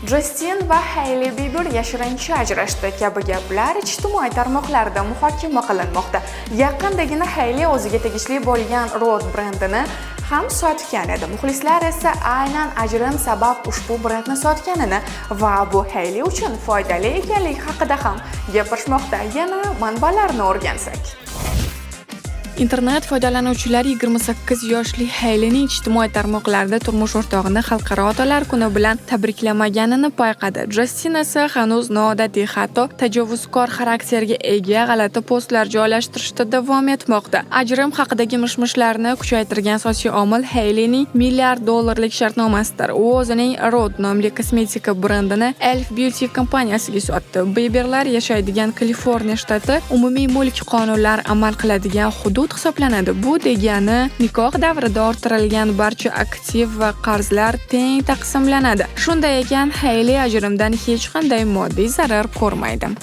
Justin va Hailey Bieber yashirincha ajrashdi kabi gaplar ijtimoiy tarmoqlarda muhokama qilinmoqda. Yaqindagina Hailey o'ziga tegishli bo'lgan Rode brendini ham sotgan edi. Muxlislar esa aynan ajrim sabab ushbu brendni sotganini va bu Hailey uchun foydali ekanligi haqida ham gapirishmoqda. Yana manbalarni o'rgansak. Internet foydalanuvchilari 28 yoshli Haileyning ijtimoiy tarmoqlarda turmush o'rtog'ini Xalqaro otalar kuni bilan tabriklamaganini payqadi. Justin esa hanuz noodatiy, hatto tajovuzkor xarakterga ega g'alati postlar joylashtirishda davom etmoqda. Ajrim haqidagi mish-mishlarni kuchaytirgan asosiy omil Haileyning $1 milliard shartnomasidir. U o'zining Rode nomli kosmetika brendini Elf Beauty kompaniyasiga sotdi. Bieberlar yashaydigan Kaliforniya shtati umumiy mulk qonunlar amal qiladigan hudud hisoblanadi. Bu degani nikoh davrida orttirilgan barcha aktiv va qarzlar teng taqsimlanadi. Shunday ekan, Hailey ajrimdan hech qanday moddiy zarar ko'rmaydi.